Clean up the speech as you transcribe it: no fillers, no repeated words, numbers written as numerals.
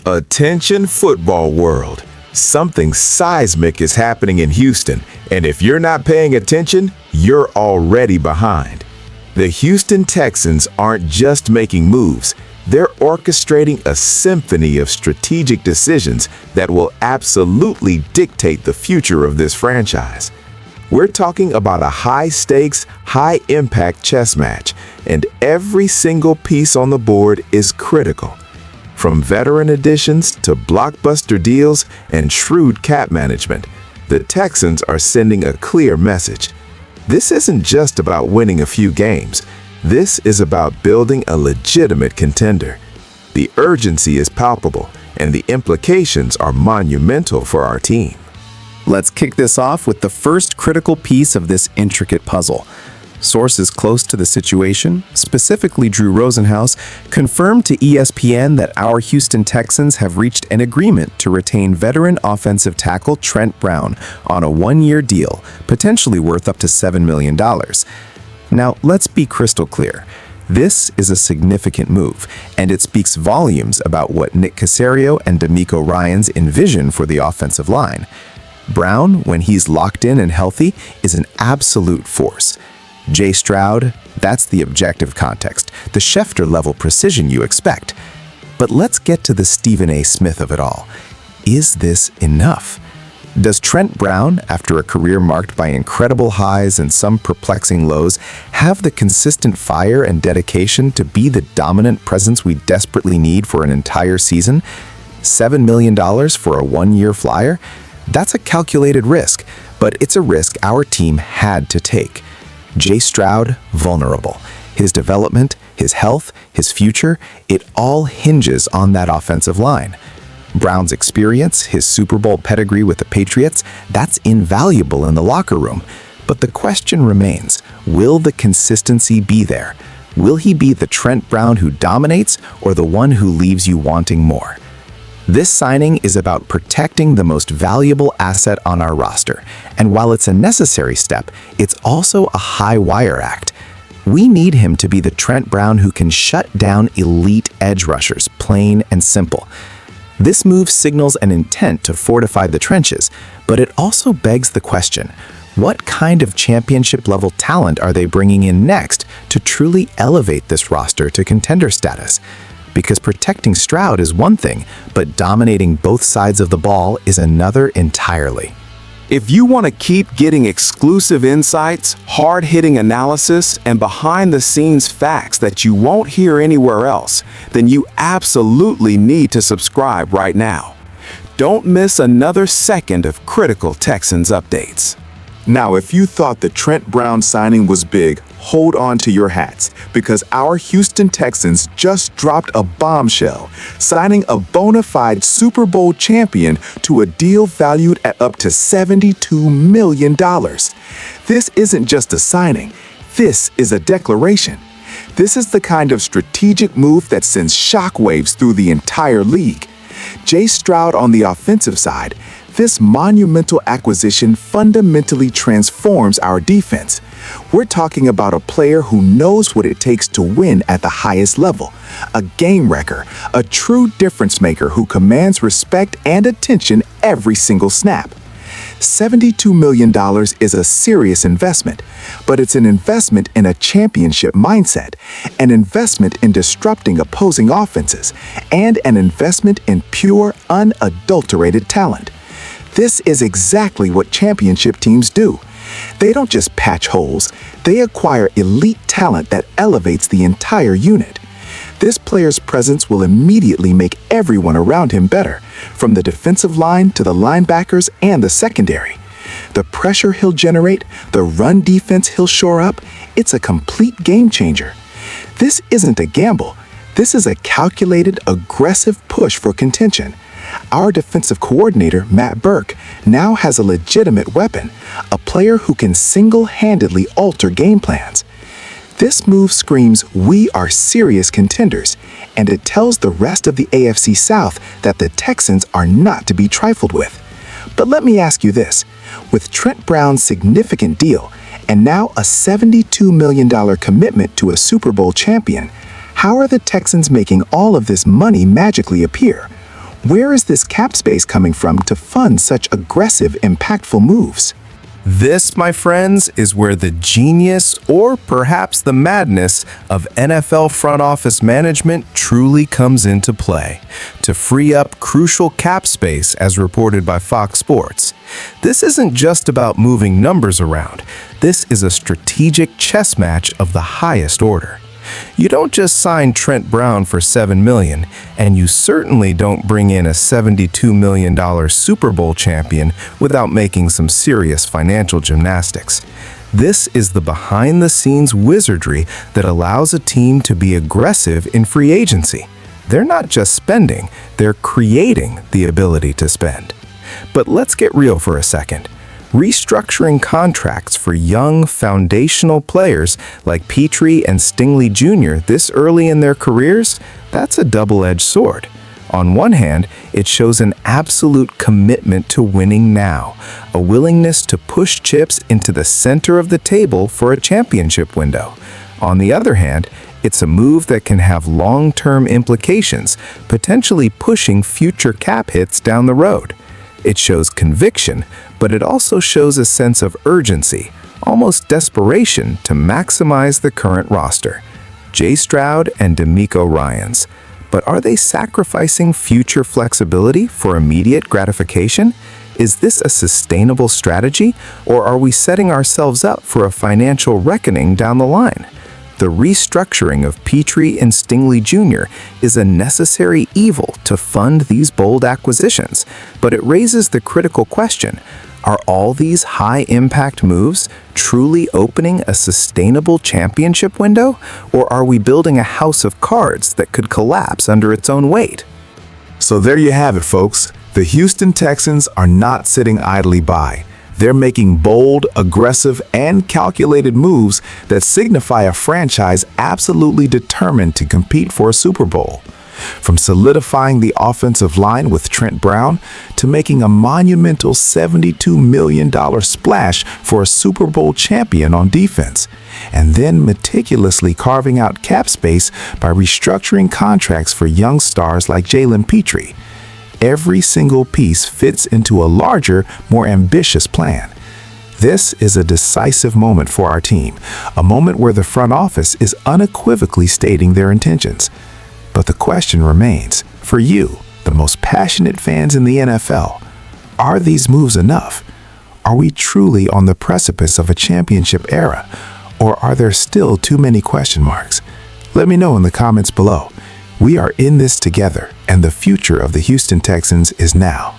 Attention football world. Something seismic is happening in Houston, and if you're not paying attention, you're already behind. The Houston Texans aren't just making moves, they're orchestrating a symphony of strategic decisions that will absolutely dictate the future of this franchise. We're talking about a high-stakes, high-impact chess match, and every single piece on the board is critical. From veteran additions to blockbuster deals and shrewd cap management, the Texans are sending a clear message. This isn't just about winning a few games. This is about building a legitimate contender. The urgency is palpable, and the implications are monumental for our team. Let's kick this off with the first critical piece of this intricate puzzle. Sources close to the situation, specifically Drew Rosenhaus, confirmed to ESPN that our Houston Texans have reached an agreement to retain veteran offensive tackle Trent Brown on a one-year deal, potentially worth up to $7 million. Now, let's be crystal clear. This is a significant move, and it speaks volumes about what Nick Caserio and D'Amico Ryans envision for the offensive line. Brown, when he's locked in and healthy, is an absolute force. Jay Stroud, that's the objective context, the Schefter-level precision you expect. But let's get to the Stephen A. Smith of it all. Is this enough? Does Trent Brown, after a career marked by incredible highs and some perplexing lows, have the consistent fire and dedication to be the dominant presence we desperately need for an entire season? $7 million for a one-year flyer? That's a calculated risk, but it's a risk our team had to take. Jay Stroud, vulnerable. His development, his health, his future, it all hinges on that offensive line. Brown's experience, his Super Bowl pedigree with the Patriots, that's invaluable in the locker room. But the question remains, will the consistency be there? Will he be the Trent Brown who dominates or the one who leaves you wanting more? This signing is about protecting the most valuable asset on our roster, and while it's a necessary step, it's also a high-wire act. We need him to be the Trent Brown who can shut down elite edge rushers, plain and simple. This move signals an intent to fortify the trenches, but it also begs the question, what kind of championship-level talent are they bringing in next to truly elevate this roster to contender status? Because protecting Stroud is one thing, but dominating both sides of the ball is another entirely. If you want to keep getting exclusive insights, hard-hitting analysis, and behind-the-scenes facts that you won't hear anywhere else, then you absolutely need to subscribe right now. Don't miss another second of critical Texans updates. Now, if you thought the Trent Brown signing was big, hold on to your hats, because our Houston Texans just dropped a bombshell, signing a bona fide Super Bowl champion to a deal valued at up to $72 million. This isn't just a signing, this is a declaration. This is the kind of strategic move that sends shockwaves through the entire league. Jay Stroud on the offensive side, this monumental acquisition fundamentally transforms our defense. We're talking about a player who knows what it takes to win at the highest level, a game wrecker, a true difference maker who commands respect and attention every single snap. $72 million is a serious investment, but it's an investment in a championship mindset, an investment in disrupting opposing offenses, and an investment in pure, unadulterated talent. This is exactly what championship teams do. They don't just patch holes, they acquire elite talent that elevates the entire unit. This player's presence will immediately make everyone around him better, from the defensive line to the linebackers and the secondary. The pressure he'll generate, the run defense he'll shore up, it's a complete game changer. This isn't a gamble. This is a calculated, aggressive push for contention. Our defensive coordinator, Matt Burke, now has a legitimate weapon, a player who can single-handedly alter game plans. This move screams, we are serious contenders, and it tells the rest of the AFC South that the Texans are not to be trifled with. But let me ask you this, with Trent Brown's significant deal, and now a $72 million commitment to a Super Bowl champion, how are the Texans making all of this money magically appear? Where is this cap space coming from to fund such aggressive, impactful moves? This, my friends, is where the genius, or perhaps the madness, of NFL front office management truly comes into play, to free up crucial cap space as reported by Fox Sports. This isn't just about moving numbers around. This is a strategic chess match of the highest order. You don't just sign Trent Brown for $7 million, and you certainly don't bring in a $72 million Super Bowl champion without making some serious financial gymnastics. This is the behind-the-scenes wizardry that allows a team to be aggressive in free agency. They're not just spending, they're creating the ability to spend. But let's get real for a second. Restructuring contracts for young, foundational players like Petrie and Stingley Jr. this early in their careers, that's a double-edged sword. On one hand, it shows an absolute commitment to winning now, a willingness to push chips into the center of the table for a championship window. On the other hand, it's a move that can have long-term implications, potentially pushing future cap hits down the road. It shows conviction, but it also shows a sense of urgency, almost desperation, to maximize the current roster. Jay Stroud and D'Amico Ryans. But are they sacrificing future flexibility for immediate gratification? Is this a sustainable strategy, or are we setting ourselves up for a financial reckoning down the line? The restructuring of Petrie and Stingley Jr. is a necessary evil to fund these bold acquisitions, but it raises the critical question: are all these high-impact moves truly opening a sustainable championship window, or are we building a house of cards that could collapse under its own weight? So there you have it, folks. The Houston Texans are not sitting idly by. They're making bold, aggressive, and calculated moves that signify a franchise absolutely determined to compete for a Super Bowl. From solidifying the offensive line with Trent Brown to making a monumental $72 million splash for a Super Bowl champion on defense, and then meticulously carving out cap space by restructuring contracts for young stars like Jalen Petrie. Every single piece fits into a larger, more ambitious plan. This is a decisive moment for our team, a moment where the front office is unequivocally stating their intentions. But the question remains, for you, the most passionate fans in the NFL, are these moves enough? Are we truly on the precipice of a championship era, or are there still too many question marks? Let me know in the comments below. We are in this together, and the future of the Houston Texans is now.